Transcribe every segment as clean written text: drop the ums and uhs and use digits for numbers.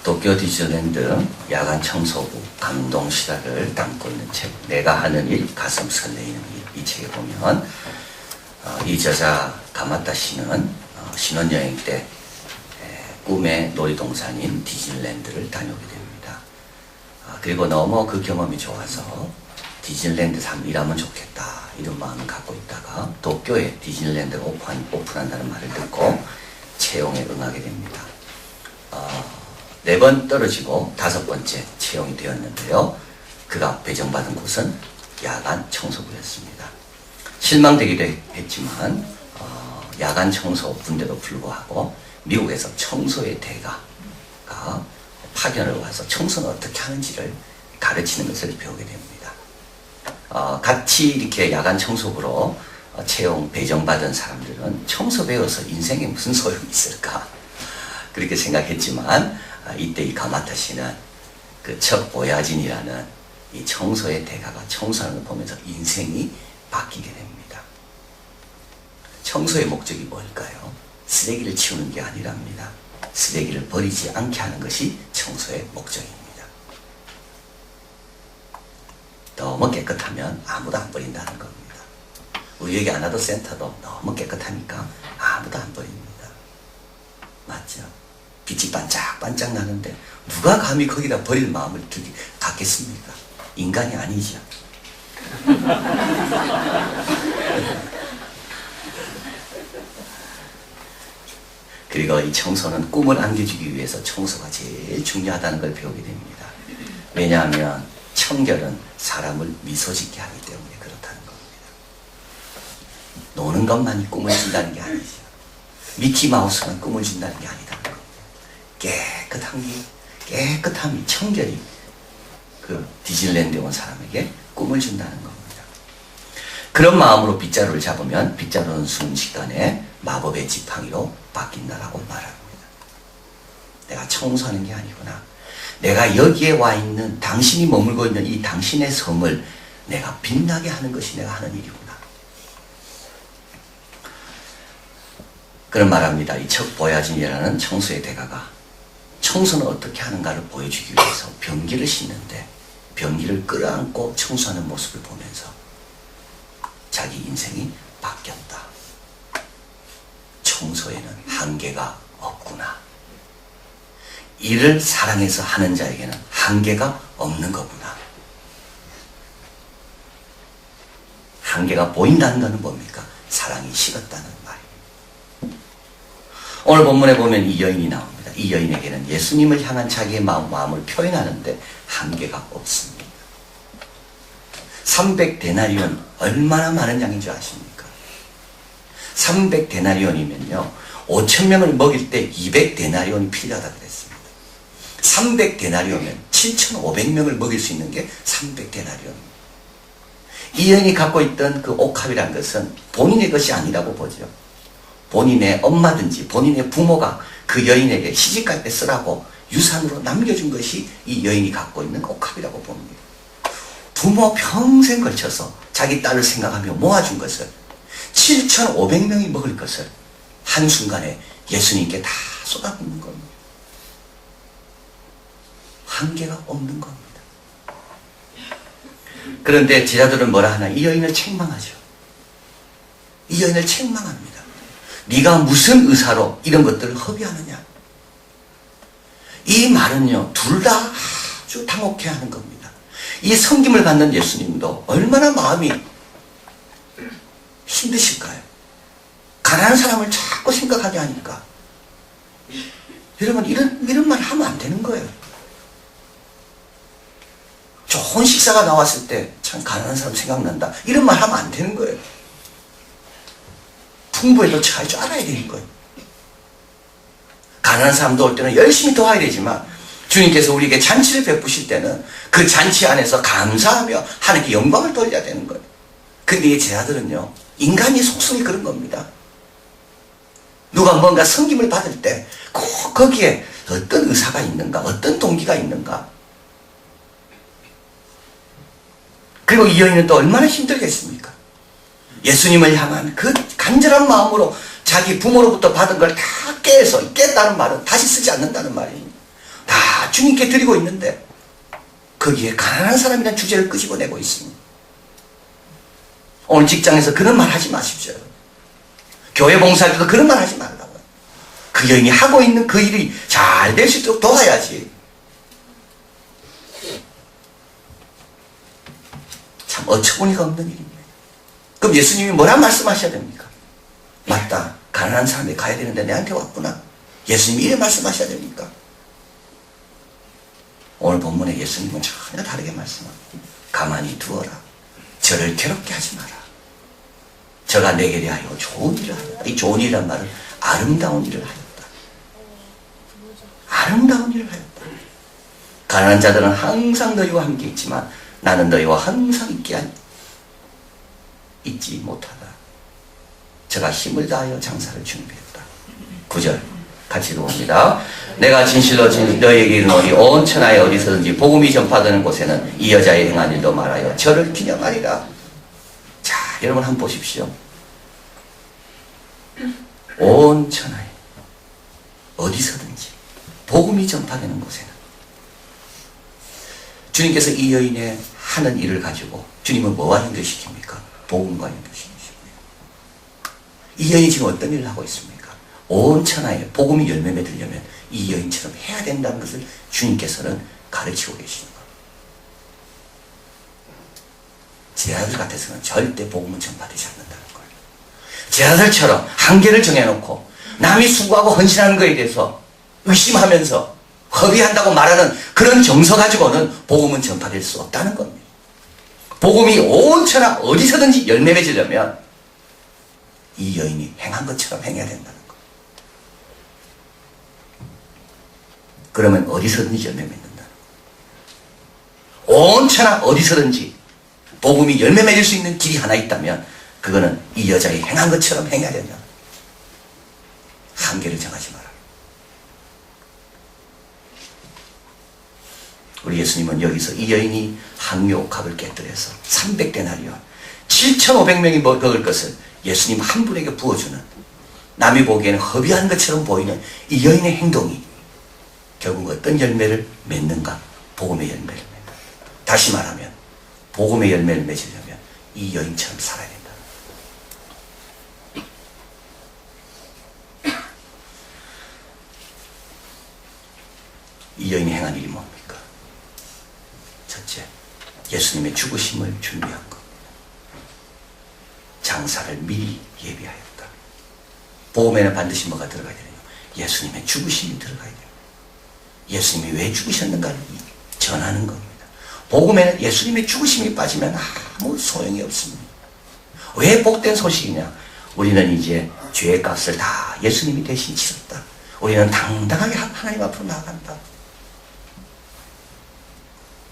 도쿄 디즈니랜드 야간 청소부 감동 실화를 담고 있는 책 내가 하는 일 가슴 설레이는 일. 이 책에 보면 이 저자 가마타 씨는 신혼여행 때 꿈의 놀이동산인 디즈니랜드를 다녀오게 됩니다. 그리고 너무 그 경험이 좋아서 디즈니랜드에서 한번 일하면 좋겠다 이런 마음을 갖고 있다가 도쿄에 디즈니랜드가 오픈한다는 말을 듣고 채용에 응하게 됩니다. 4번 떨어지고 5번째 채용이 되었는데요. 그가 배정받은 곳은 야간 청소부였습니다. 실망되기도 했지만 야간 청소부인데도 불구하고 미국에서 청소의 대가가 파견을 와서 청소는 어떻게 하는지를 가르치는 것을 배우게 됩니다. 같이 이렇게 야간 청소부로 채용 배정받은 사람들은 청소 배워서 인생에 무슨 소용이 있을까 그렇게 생각했지만 이때 이 가마타 씨는 그 척 보야진이라는 이 청소의 대가가 청소하는 걸 보면서 인생이 바뀌게 됩니다. 청소의 목적이 뭘까요? 쓰레기를 치우는 게 아니랍니다. 쓰레기를 버리지 않게 하는 것이 청소의 목적입니다. 너무 깨끗하면 아무도 안 버린다는 겁니다. 우리 여기 안하도 센터도 너무 깨끗하니까 아무도 안 버립니다. 맞죠? 빛이 반짝반짝 나는데 누가 감히 거기다 버릴 마음을 갖겠습니까? 인간이 아니죠. 그리고 이 청소는 꿈을 안겨주기 위해서 청소가 제일 중요하다는 걸 배우게 됩니다. 왜냐하면 청결은 사람을 미소 짓게 하기 때문에 그렇다는 겁니다. 노는 것만이 꿈을 준다는 게 아니죠. 미키마우스는 꿈을 준다는 게 아니다는 겁니다. 깨끗함이 청결이 그 디즈니랜드에 온 사람에게 꿈을 준다는 겁니다. 그런 마음으로 빗자루를 잡으면 빗자루는 순식간에 마법의 지팡이로 바뀐다라고 말합니다. 내가 청소하는 게 아니구나. 내가 여기에 와 있는 당신이 머물고 있는 이 당신의 섬을 내가 빛나게 하는 것이 내가 하는 일이구나. 그런 말합니다. 이 척 보야진이라는 청소의 대가가 청소는 어떻게 하는가를 보여주기 위해서 변기를 씻는데 변기를 끌어안고 청소하는 모습을 보면서 자기 인생이 바뀌었다. 청소에는 한계가 없구나. 일을 사랑해서 하는 자에게는 한계가 없는 거구나. 한계가 보인다는 것은 뭡니까? 사랑이 식었다는 말입니다. 오늘 본문에 보면 이 여인이 나옵니다. 이 여인에게는 예수님을 향한 자기의 마음을 표현하는데 한계가 없습니다. 300데나리온 얼마나 많은 양인 줄 아십니까? 300데나리온이면요 5,000명을 먹일 때 200데나리온이 필요하다 그랬습니다. 300데나리온이면 7,500명을 먹일 수 있는 게 300데나리온입니다. 이 여인이 갖고 있던 그 옥합이란 것은 본인의 것이 아니라고 보죠. 본인의 엄마든지 본인의 부모가 그 여인에게 시집갈 때 쓰라고 유산으로 남겨준 것이 이 여인이 갖고 있는 옥합이라고 봅니다. 부모 평생 걸쳐서 자기 딸을 생각하며 모아준 것을 7,500명이 먹을 것을 한순간에 예수님께 다 쏟아붓는 겁니다. 한계가 없는 겁니다. 그런데 제자들은 뭐라 하나? 이 여인을 책망하죠. 이 여인을 책망합니다. 네가 무슨 의사로 이런 것들을 허비하느냐? 이 말은요 둘 다 아주 당혹해하는 겁니다. 이 섬김을 받는 예수님도 얼마나 마음이 힘드실까요? 가난한 사람을 자꾸 생각하게 하니까 여러분 이런 말 하면 안 되는 거예요. 좋은 식사가 나왔을 때 참 가난한 사람 생각난다 이런 말 하면 안 되는 거예요. 풍부해도 잘 줄 알아야 되는 거예요. 가난한 사람도 올 때는 열심히 도와야 되지만 주님께서 우리에게 잔치를 베푸실 때는 그 잔치 안에서 감사하며 하나님께 영광을 돌려야 되는 거예요. 근데 이 제자들은요 인간의 속성이 그런 겁니다. 누가 뭔가 섬김을 받을 때 꼭 거기에 어떤 의사가 있는가 어떤 동기가 있는가. 그리고 이 여인은 또 얼마나 힘들겠습니까? 예수님을 향한 그 간절한 마음으로 자기 부모로부터 받은 걸 다 깼다는 말은 다시 쓰지 않는다는 말입니다. 다 주님께 드리고 있는데 거기에 가난한 사람이라는 주제를 끄집어내고 있습니다. 오늘 직장에서 그런 말 하지 마십시오. 교회 봉사할 때도 그런 말 하지 말라고요. 그 여인이 하고 있는 그 일이 잘 될 수 있도록 도와야지. 참 어처구니가 없는 일입니다. 그럼 예수님이 뭐라 말씀하셔야 됩니까? 맞다. 가난한 사람이 가야 되는데 내한테 왔구나. 예수님이 이래 말씀하셔야 됩니까? 오늘 본문에 예수님은 전혀 다르게 말씀합니다. 가만히 두어라. 저를 괴롭게 하지 마라. 저가 내게 대하여 좋은 일을 하였다. 이 좋은 일이란 말은 아름다운 일을 하였다. 아름다운 일을 하였다. 가난한 자들은 항상 너희와 함께 있지만 나는 너희와 항상 있지 못하다. 저가 힘을 다하여 장사를 준비했다. 9절 같이 읽어봅니다. 내가 진실로 너희에게 이르노니 온 천하에 어디서든지 복음이 전파되는 곳에는 이 여자의 행한 일도 말하여 저를 기념하리라. 자, 여러분 한번 보십시오. 온 천하에 어디서든지 복음이 전파되는 곳에는 주님께서 이 여인의 하는 일을 가지고 주님은 뭐와 연결시킵니까? 복음과 연결시킵니다. 이 여인이 지금 어떤 일을 하고 있습니까? 온 천하에 복음이 열매 맺으려면 이 여인처럼 해야 된다는 것을 주님께서는 가르치고 계시는 겁니다. 제 아들 같아서는 절대 복음은 전파되지 않는다는 거예요. 제 아들처럼 한계를 정해놓고 남이 수고하고 헌신하는 것에 대해서 의심하면서 허비한다고 말하는 그런 정서 가지고는 복음은 전파될 수 없다는 겁니다. 복음이 온 천하 어디서든지 열매 맺으려면 이 여인이 행한 것처럼 행해야 된다는 거예요. 그러면 어디서든지 열매 맺는다. 온 천하 어디서든지 복음이 열매 맺을 수 있는 길이 하나 있다면 그거는 이 여자의 행한 것처럼 행해야 된다. 한계를 정하지 마라. 우리 예수님은 여기서 이 여인이 항묘갑을 깨뜨려서 300데나리온 7,500명이 먹을 것을 예수님 한 분에게 부어주는, 남이 보기에는 허비한 것처럼 보이는 이 여인의 행동이 결국 어떤 열매를 맺는가? 복음의 열매를 맺는다. 다시 말하면 복음의 열매를 맺으려면 이 여인처럼 살아야 된다. 이 여인이 행한 일이 뭡니까? 첫째, 예수님의 죽으심을 준비한 겁니다. 장사를 미리 예비하였다. 복음에는 반드시 뭐가 들어가야 되느냐? 예수님의 죽으심이 들어가야 됩니다. 예수님이 왜 죽으셨는가를 전하는 겁니다. 복음에는 예수님의 죽으심이 빠지면 아무 소용이 없습니다. 왜 복된 소식이냐? 우리는 이제 죄의 값을 다 예수님이 대신 치렀다. 우리는 당당하게 하나님 앞으로 나아간다.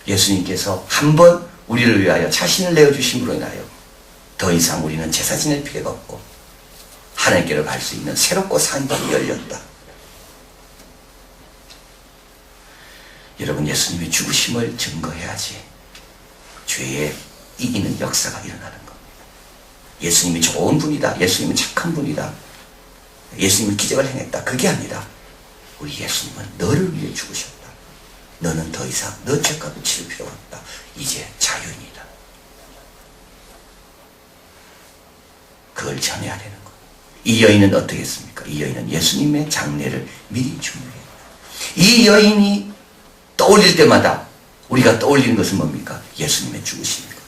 예수님께서 한 번 우리를 위하여 자신을 내어주심으로 인하여 더 이상 우리는 제사 지낼 필요가 없고 하나님께로 갈 수 있는 새롭고 산 길이 열렸다. 여러분, 예수님의 죽으심을 증거해야지 죄에 이기는 역사가 일어나는 겁니다. 예수님이 좋은 분이다, 예수님은 착한 분이다, 예수님은 기적을 행했다, 그게 아니라 우리 예수님은 너를 위해 죽으셨다. 너는 더 이상 너 죄값을 치를 필요가 없다. 이제 자유인이다. 그걸 전해야 되는 거예요. 이 여인은 어떻게 했습니까? 이 여인은 예수님의 장례를 미리 준비했다. 이 여인이 떠올릴 때마다 우리가 떠올리는 것은 뭡니까? 예수님의 죽으심입니다.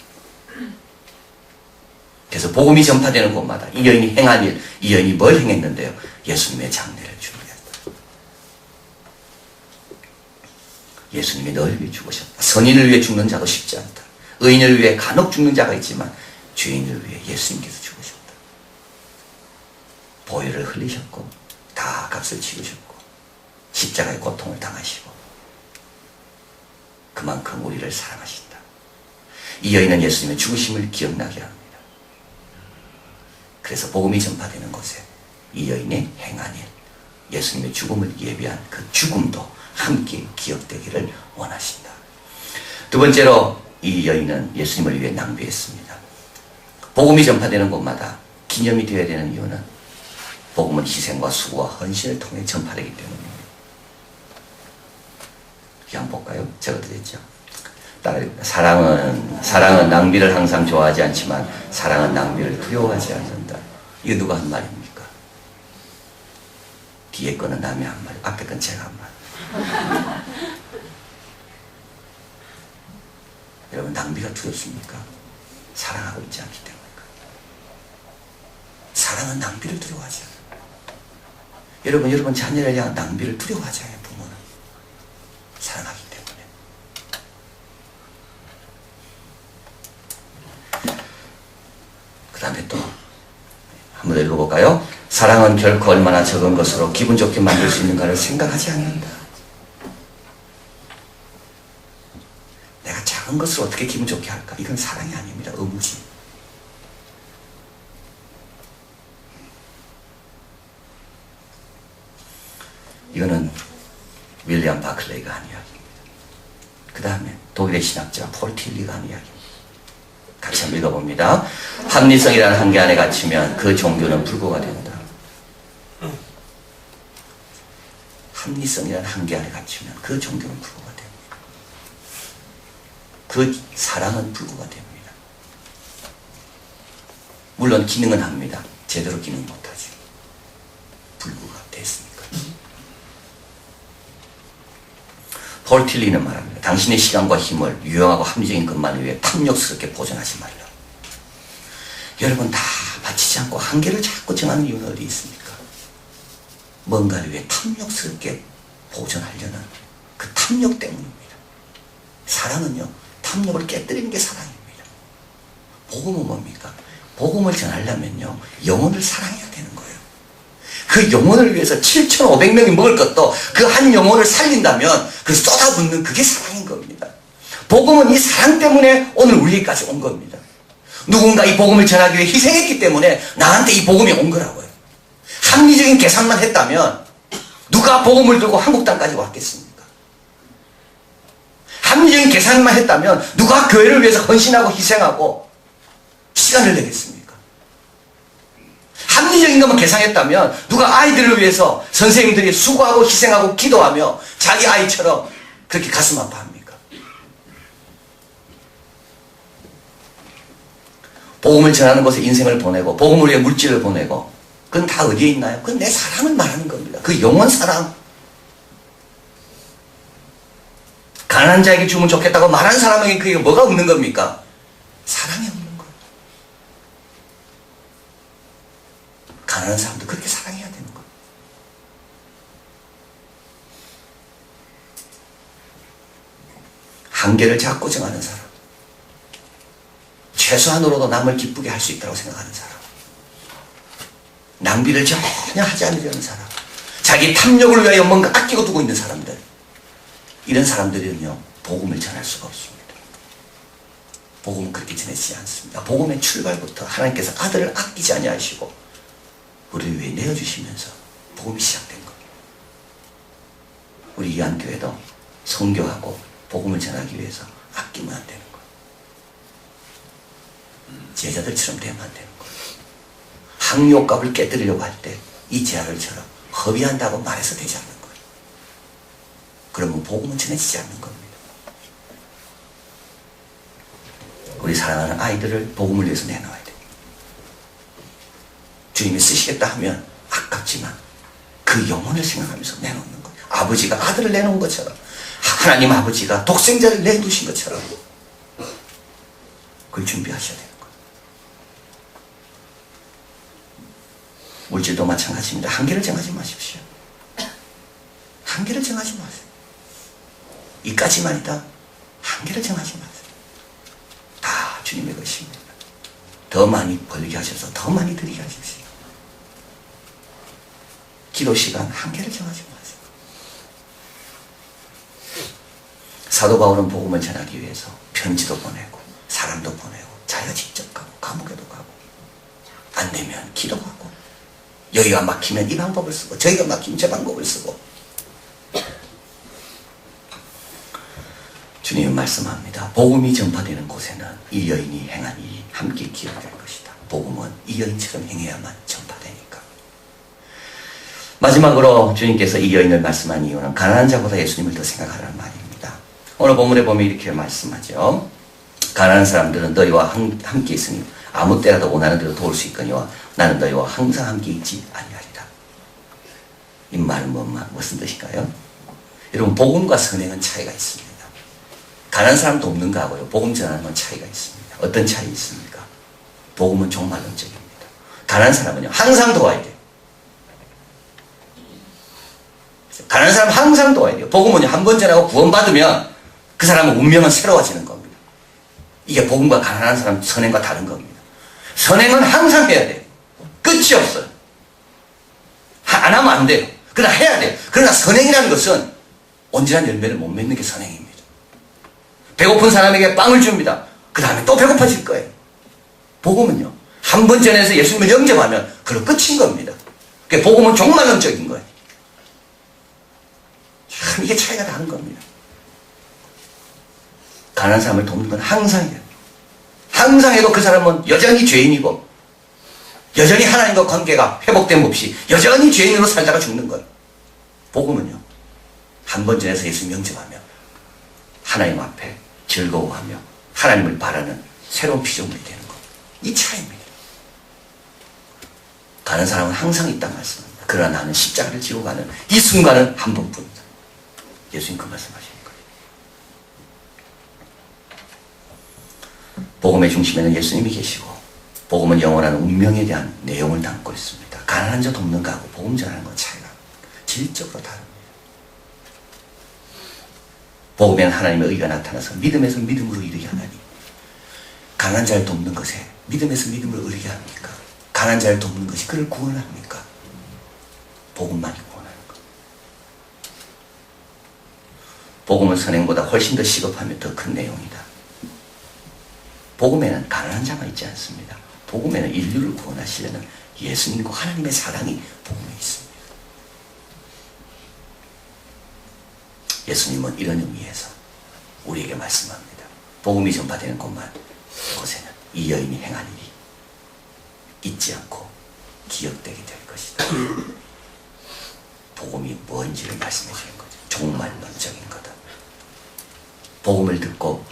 그래서 복음이 전파되는 곳마다 이 여인이 행한 일, 이 여인이 뭘 행했는데요? 예수님의 장례를 준비했다. 예수님이 너를 위해 죽으셨다. 선인을 위해 죽는 자도 쉽지 않다. 의인을 위해 간혹 죽는 자가 있지만 죄인을 위해 예수님께서 죽으셨다. 보혈을 흘리셨고 다 값을 치르셨고 십자가의 고통을 당하시고 그만큼 우리를 사랑하신다. 이 여인은 예수님의 죽으심을 기억나게 합니다. 그래서 복음이 전파되는 곳에 이 여인의 행한 일, 예수님의 죽음을 예비한 그 죽음도 함께 기억되기를 원하신다. 두 번째로 이 여인은 예수님을 위해 낭비했습니다. 복음이 전파되는 곳마다 기념이 되어야 되는 이유는 복음은 희생과 수고와 헌신을 통해 전파되기 때문입니다. 여기 한번 볼까요? 적어드렸죠. 따라해봅니다. 사랑은 낭비를 항상 좋아하지 않지만 사랑은 낭비를 두려워하지 않는다. 이거 누가 한 말입니까? 뒤에 거는 남이 한 말, 앞에 건 제가 한 말. 여러분, 낭비가 두렵습니까? 사랑하고 있지 않기 때문일까? 사랑은 낭비를 두려워하지 않아요. 여러분 자녀를 향한 낭비를 두려워하지 않아요. 부모는 사랑하기 때문에. 그 다음에 또 한번 읽어볼까요? 사랑은 결코 얼마나 적은 것으로 기분 좋게 만들 수 있는가를 생각하지 않는다. 내가 작은 것을 어떻게 기분 좋게 할까? 이건 사랑이 아닙니다. 의무지. 이거는 윌리엄 바클레이가 한 이야기입니다. 그 다음에 독일의 신학자 폴 틸리가 한 이야기입니다. 같이 한번 읽어봅니다. 합리성이라는 한계 안에 갇히면 그 종교는 불구가 된다. 합리성이라는 한계 안에 갇히면 그 종교는 불구가 됩니다. 그 사랑은 불구가 됩니다. 물론 기능은 합니다. 제대로 기능 못하죠. 불구가 됐으니까. 폴 틸리는 말합니다. 당신의 시간과 힘을 유용하고 합리적인 것만을 위해 탐욕스럽게 보존하지 말라. 여러분 다 바치지 않고 한계를 자꾸 정하는 이유는 어디 있습니까? 뭔가를 위해 탐욕스럽게 보존하려는 그 탐욕 때문입니다. 사랑은요, 탐욕을 깨뜨리는 게 사랑입니다. 복음은 뭡니까? 복음을 전하려면요, 영혼을 사랑해야 되는 거예요. 그 영혼을 위해서 7,500명이 먹을 것도 그 한 영혼을 살린다면 그 쏟아붓는 그게 사랑인 겁니다. 복음은 이 사랑 때문에 오늘 우리에게까지 온 겁니다. 누군가 이 복음을 전하기 위해 희생했기 때문에 나한테 이 복음이 온 거라고요. 합리적인 계산만 했다면 누가 복음을 들고 한국 땅까지 왔겠습니까? 합리적인 계산만 했다면 누가 교회를 위해서 헌신하고 희생하고 시간을 내겠습니까? 합리적인 것만 계산했다면 누가 아이들을 위해서 선생님들이 수고하고 희생하고 기도하며 자기 아이처럼 그렇게 가슴 아파합니까? 복음을 전하는 곳에 인생을 보내고 복음을 위해 물질을 보내고 그건 다 어디에 있나요? 그건 내 사랑을 말하는 겁니다. 그 영원 사랑. 가난한 자에게 주면 좋겠다고 말하는 사람에게 그게 뭐가 없는 겁니까? 사랑이 없는 거예요. 가난한 사람도 그렇게 사랑해야 되는 거예요. 한계를 잡고 정하는 사람. 최소한으로도 남을 기쁘게 할 수 있다고 생각하는 사람. 낭비를 전혀 하지 않으려는 사람. 자기 탐욕을 위하여 뭔가 아끼고 두고 있는 사람들. 이런 사람들은요, 복음을 전할 수가 없습니다. 복음은 그렇게 전해지지 않습니다. 복음의 출발부터 하나님께서 아들을 아끼지 아니하시고 우리를 위해 내어주시면서 복음이 시작된 겁니다. 우리 이한교회도 선교하고 복음을 전하기 위해서 아끼면 안 되는 거예요. 제자들처럼 되면 안 되는 거예요. 항요값을 깨뜨리려고 할 때 이 제자들처럼 허비한다고 말해서 되지 않는 거예요. 그러면 복음은 전해지지 않는 겁니다. 우리 사랑하는 아이들을 복음을 위해서 내놓아야 돼요. 주님이 쓰시겠다 하면 아깝지만 그 영혼을 생각하면서 내놓는 거예요. 아버지가 아들을 내놓은 것처럼 하나님 아버지가 독생자를 내두신 것처럼 그걸 준비하셔야 돼요. 물질도 마찬가지입니다. 한계를 정하지 마십시오. 한계를 정하지 마세요. 이까지만이다. 한계를 정하지 마세요. 다 주님의 것입니다. 더 많이 벌게 하셔서 더 많이 드리게 하십시오. 기도 시간 한계를 정하지 마세요. 사도 바울은 복음을 전하기 위해서 편지도 보내고 사람도 보내고 자기가 직접 가고 감옥에도 가고 안 되면 기도하고 여기가 막히면 이 방법을 쓰고 저기가 막히면 저 방법을 쓰고 주님은 말씀합니다. 복음이 전파되는 곳에는 이 여인이 행한 일이 함께 기억될 것이다. 복음은 이 여인처럼 행해야만 전파되니까. 마지막으로 주님께서 이 여인을 말씀한 이유는 가난한 자보다 예수님을 더 생각하라는 말입니다. 오늘 본문에 보면 이렇게 말씀하죠. 가난한 사람들은 너희와 함께 있으니 아무 때라도 원하는 대로 도울 수 있거니와 나는 너희와 항상 함께 있지 아니하리라. 이 말은 무슨 뜻일까요? 여러분, 복음과 선행은 차이가 있습니다. 가난한 사람 돕는 거하고요, 복음 전하는 건 차이가 있습니다. 어떤 차이 있습니까? 복음은 종말론적입니다. 가난한 사람은요, 항상 도와야 돼요. 가난한 사람은 항상 도와야 돼요. 복음은요, 한 번 전하고 구원받으면 그 사람의 운명은 새로워지는 겁니다. 이게 복음과 가난한 사람 선행과 다른 겁니다. 선행은 항상 해야 돼요. 끝이 없어요. 안 하면 안 돼요. 그러나 해야 돼요. 그러나 선행이라는 것은 온전한 열매를 못 맺는 게 선행입니다. 배고픈 사람에게 빵을 줍니다. 그 다음에 또 배고파질 거예요. 복음은요, 한 번 전해서 예수님을 영접하면 그걸로 끝인 겁니다. 그러니까 복음은 종말론적인 거예요. 참, 이게 차이가 다른 겁니다. 가난한 사람을 돕는 건 항상 해요. 항상 해도 그 사람은 여전히 죄인이고 여전히 하나님과 관계가 회복됨 없이 여전히 죄인으로 살다가 죽는 거예요. 복음은요, 한 번 전해서 예수님 영접하면 하나님 앞에 즐거워하며 하나님을 바라는 새로운 피조물이 되는 것. 이 차이입니다. 가는 사람은 항상 있다는 말씀입니다. 그러나 나는 십자가를 지고 가는 이 순간은 한 번뿐이다. 예수님 그 말씀하시는 거예요. 복음의 중심에는 예수님이 계시고 복음은 영원한 운명에 대한 내용을 담고 있습니다. 가난한 자 돕는 거하고 복음 전하는 건 차이가 질적으로 다릅니다. 복음에는 하나님의 의가 나타나서 믿음에서 믿음으로 이르게 하나니, 가난한 자를 돕는 것에 믿음에서 믿음으로 이르게 합니까? 가난한 자를 돕는 것이 그를 구원합니까? 복음만이 구원하는 것. 복음은 선행보다 훨씬 더 시급하며 더 큰 내용이다. 복음에는 가난한 자만 있지 않습니다. 복음에는 인류를 구원하시려는 예수님과 하나님의 사랑이 복음에 있습니다. 예수님은 이런 의미에서 우리에게 말씀합니다. 복음이 전파되는 곳에는 이 여인이 행한 일이 잊지 않고 기억되게 될 것이다. 복음이 뭔지를 말씀해 주는 거죠. 종말론적인 거다. 복음을 듣고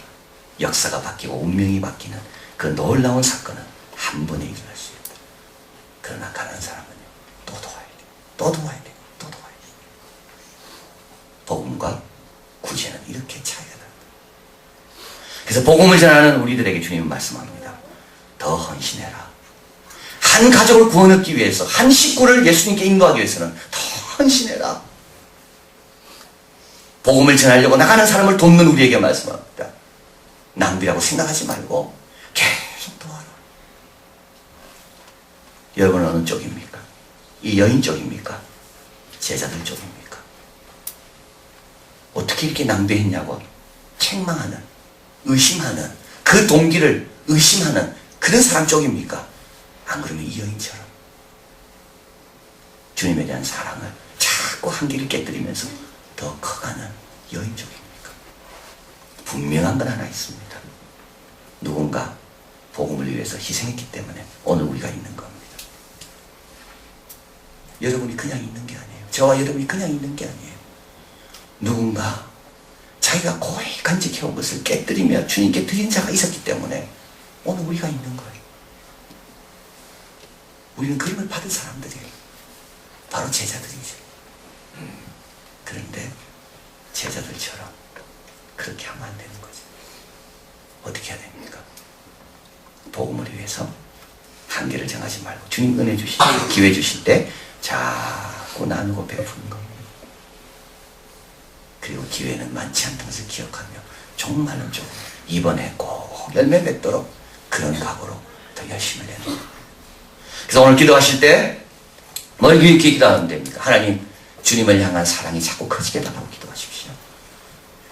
역사가 바뀌고 운명이 바뀌는 그 놀라운 사건은 한 번에 일어날 수 있다. 그러나 가난한 사람은요, 또 도와야 돼. 또 도와야 돼. 또 도와야 돼. 복음과 구제는 이렇게 차이가 납니다. 그래서 복음을 전하는 우리들에게 주님은 말씀합니다. 더 헌신해라. 한 가족을 구원 얻기 위해서, 한 식구를 예수님께 인도하기 위해서는 더 헌신해라. 복음을 전하려고 나가는 사람을 돕는 우리에게 말씀합니다. 낭비라고 생각하지 말고 계속 도와라. 여러분은 어느 쪽입니까? 이 여인 쪽입니까? 제자들 쪽입니까? 어떻게 이렇게 낭비했냐고 책망하는, 의심하는, 그 동기를 의심하는 그런 사람 쪽입니까? 안 그러면 이 여인처럼 주님에 대한 사랑을 자꾸 한계를 깨뜨리면서 더 커가는 여인 쪽입니까? 분명한 건 하나 있습니다. 누군가 복음을 위해서 희생했기 때문에 오늘 우리가 있는 겁니다. 여러분이 그냥 있는 게 아니에요. 저와 여러분이 그냥 있는 게 아니에요. 누군가 자기가 고이 간직해온 것을 깨뜨리며 주님께 드린 자가 있었기 때문에 오늘 우리가 있는 거예요. 우리는 그림을 받은 사람들이에요. 바로 제자들이죠. 그런데 제자들처럼 그렇게 하면 안 되는 거죠. 어떻게 해야 됩니까? 복음을 위해서 한계를 정하지 말고 주님 은혜 주실 때, 기회 주실 때 자꾸 나누고 베푸는 겁니다. 그리고 기회는 많지 않다는 것을 기억하며 정말은 좀 이번에 꼭 열매 맺도록 그런 각오로 더 열심을 내는 겁니다. 그래서 오늘 기도하실 때 뭘 이렇게 기도하면 됩니까? 하나님, 주님을 향한 사랑이 자꾸 커지게 해달라고 기도하십시오.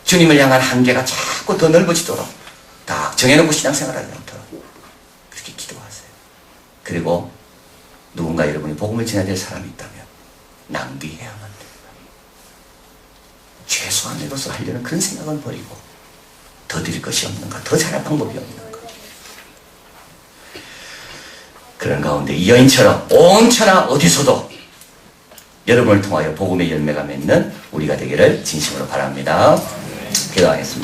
주님을 향한 한계가 자꾸 더 넓어지도록 딱 정해놓고 신앙생활하지 않도록 그렇게 기도하세요. 그리고 누군가 여러분이 복음을 전해야 될 사람이 있다면 낭비해야만 됩니다. 최소한으로서 하려는 그런 생각은 버리고 더 드릴 것이 없는가, 더 잘할 방법이 없는가. 그런 가운데 이 여인처럼 온 천하 어디서도 여러분을 통하여 복음의 열매가 맺는 우리가 되기를 진심으로 바랍니다. 기도하겠습니다.